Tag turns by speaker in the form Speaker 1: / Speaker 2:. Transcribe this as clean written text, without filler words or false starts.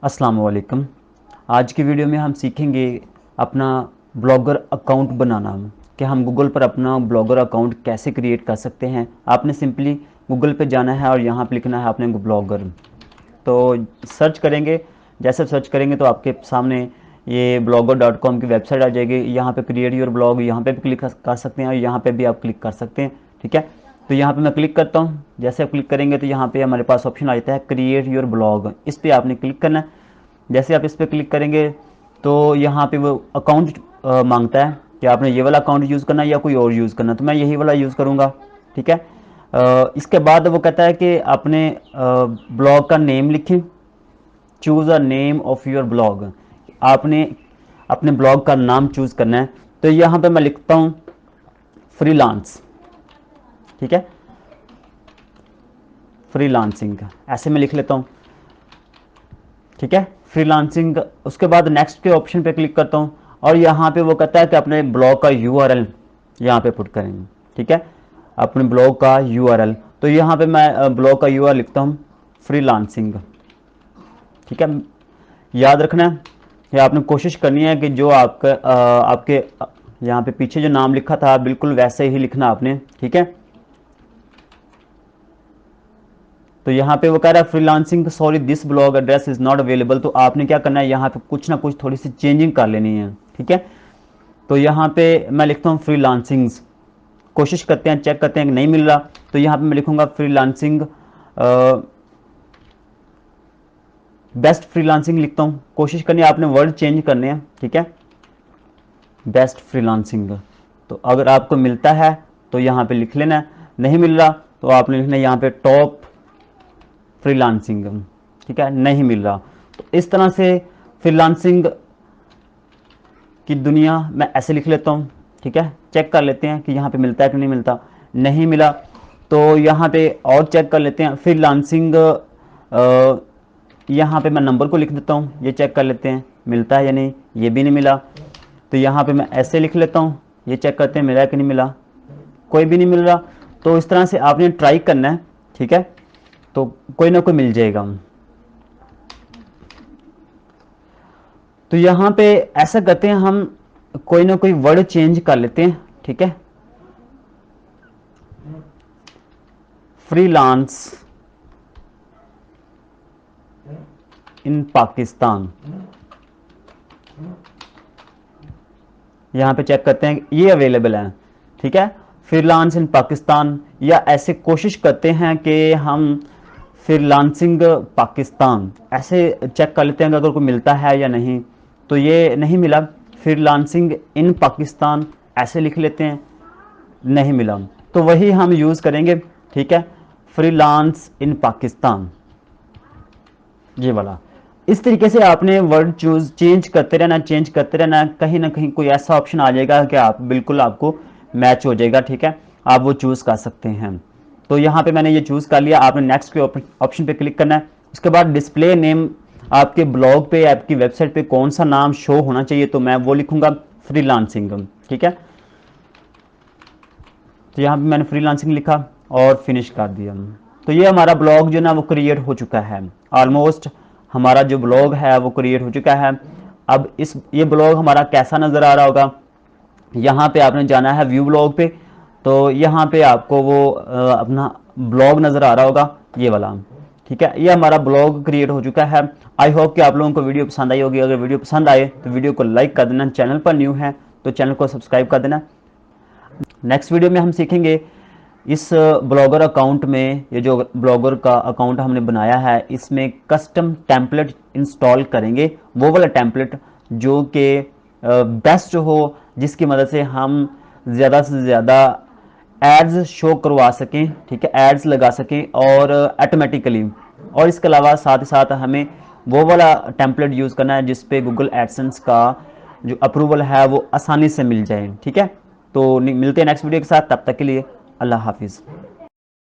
Speaker 1: अस्सलाम वालेकुम। आज की वीडियो में हम सीखेंगे अपना ब्लॉगर अकाउंट बनाना, कि हम गूगल पर अपना ब्लॉगर अकाउंट कैसे क्रिएट कर सकते हैं। आपने सिंपली गूगल पे जाना है और यहाँ पे लिखना है आपने ब्लॉगर। तो सर्च करेंगे, जैसे सर्च करेंगे तो आपके सामने ये blogger.com की वेबसाइट आ जाएगी। यहाँ पे क्रिएट योर ब्लॉग, यहाँ पे भी क्लिक कर सकते हैं और यहाँ पे भी आप क्लिक कर सकते हैं। ठीक है, तो यहाँ पे मैं क्लिक करता हूँ। जैसे आप क्लिक करेंगे तो यहाँ पे हमारे पास ऑप्शन आ जाता है क्रिएट योर ब्लॉग। इस पर आपने क्लिक करना है। जैसे आप इस पर क्लिक करेंगे तो यहाँ पे वो अकाउंट मांगता है कि आपने ये वाला अकाउंट यूज़ करना है या कोई और यूज़ करना है। तो मैं यही वाला यूज़ करूँगा। ठीक है, इसके बाद वो कहता है कि अपने ब्लॉग का नेम लिखें। Choose a name of your blog, आपने अपने ब्लॉग का नाम चूज़ करना है। तो यहाँ पे मैं लिखता हूँ फ्रीलांस। ठीक है, फ्रीलांसिंग ऐसे मैं लिख लेता हूँ। ठीक है, फ्रीलांसिंग। उसके बाद नेक्स्ट के ऑप्शन पे क्लिक करता हूँ और यहाँ पे वो कहता है कि अपने ब्लॉग का यूआरएल यहाँ पे पुट करेंगे। ठीक है, अपने ब्लॉग का यूआरएल। तो यहाँ पे मैं ब्लॉग का यूआरएल लिखता हूँ फ्रीलांसिंग। ठीक है, याद रखना है कि आपने कोशिश करनी है कि जो आपके यहाँ पे पीछे जो नाम लिखा था बिल्कुल वैसे ही लिखना आपने। ठीक है, तो यहाँ पे वो कह रहा है freelancing sorry this blog address is not available. तो आपने क्या करना है, यहाँ पे कुछ ना कुछ थोड़ी सी चेंजिंग कर लेनी है। ठीक है, तो यहाँ पे मैं लिखता हूँ फ्रीलांसिंग्स। कोशिश करते हैं, चेक करते हैं कि नहीं मिल रहा। तो यहाँ पे मैं लिखूंगा फ्रीलांसिंग बेस्ट फ्रीलांसिंग लिखता हूँ। कोशिश करनी है, आपने वर्ड चेंज करने हैं। ठीक है, बेस्ट फ्रीलांसिंग। तो अगर आपको मिलता है तो यहाँ पे लिख लेना है, नहीं मिल रहा तो आपने लिखना है यहाँ पे टॉप फ्रीलांसिंग। ठीक है, नहीं मिल रहा। तो इस तरह से फ्रीलांसिंग की दुनिया मैं ऐसे लिख लेता हूँ। ठीक है, चेक कर लेते हैं कि यहाँ पे मिलता है कि नहीं मिलता। नहीं मिला तो यहाँ पे और चेक कर लेते हैं फ्रीलांसिंग। यहाँ पे मैं नंबर को लिख देता हूँ, ये चेक कर लेते हैं मिलता है या नहीं। ये भी नहीं मिला तो यहाँ पे मैं ऐसे लिख लेता हूँ, ये चेक करते हैं मिला है कि नहीं मिला। कोई भी नहीं मिल रहा। तो इस तरह से आपने ट्राई करना है। ठीक है, तो कोई ना कोई मिल जाएगा। तो यहाँ पे ऐसा करते हैं, हम कोई ना कोई वर्ड चेंज कर लेते हैं। ठीक है, फ्रीलांस इन पाकिस्तान। यहाँ पे चेक करते हैं ये अवेलेबल है। ठीक है, फ्रीलांस इन पाकिस्तान, या ऐसे कोशिश करते हैं कि हम फ्रीलांसिंग पाकिस्तान ऐसे चेक कर लेते हैं अगर कोई मिलता है या नहीं। तो ये नहीं मिला। फ्रीलांसिंग इन पाकिस्तान ऐसे लिख लेते हैं, नहीं मिला। तो वही हम यूज़ करेंगे। ठीक है, फ्रीलांस इन पाकिस्तान, ये वाला। इस तरीके से आपने वर्ड चूज चेंज करते रहना, चेंज करते रहना। कहीं ना कहीं कोई ऐसा ऑप्शन आ जाएगा कि आप बिल्कुल आपको मैच हो जाएगा। ठीक है, आप वो चूज़ कर सकते हैं। तो यहाँ पे मैंने ये चूज़ कर लिया। आपने नेक्स्ट के ऑप्शन पे क्लिक करना है। उसके बाद डिस्प्ले नेम, आपके ब्लॉग पे आपकी वेबसाइट पे कौन सा नाम शो होना चाहिए, तो मैं वो लिखूंगा फ्रीलांसिंग। ठीक है, तो यहाँ पे मैंने फ्रीलांसिंग लिखा और फिनिश कर दिया। तो ये हमारा ब्लॉग जो ना वो क्रिएट हो चुका है। ऑलमोस्ट हमारा जो ब्लॉग है वो क्रिएट हो चुका है। अब ये ब्लॉग हमारा कैसा नज़र आ रहा होगा, यहाँ पे आपने जाना है व्यू ब्लॉग पे। तो यहाँ पे आपको वो अपना ब्लॉग नज़र आ रहा होगा, ये वाला। ठीक है, ये हमारा ब्लॉग क्रिएट हो चुका है। आई होप कि आप लोगों को वीडियो पसंद आई होगी। अगर वीडियो पसंद आए तो वीडियो को लाइक कर देना। चैनल पर न्यू है तो चैनल को सब्सक्राइब कर देना। नेक्स्ट वीडियो में हम सीखेंगे इस ब्लॉगर अकाउंट में, ये जो ब्लॉगर का अकाउंट हमने बनाया है इसमें कस्टम टेम्पलेट इंस्टॉल करेंगे। वो वाला टेम्पलेट जो कि बेस्ट हो, जिसकी मदद से हम ज़्यादा से ज़्यादा एड्स शो करवा सकें। ठीक है, एड्स लगा सकें और ऑटोमेटिकली। और इसके अलावा साथ ही साथ हमें वो वाला टेम्पलेट यूज़ करना है जिस पे गूगल एडसेंस का जो अप्रूवल है वो आसानी से मिल जाए। ठीक है, तो मिलते हैं नेक्स्ट वीडियो के साथ। तब तक के लिए अल्लाह हाफिज़।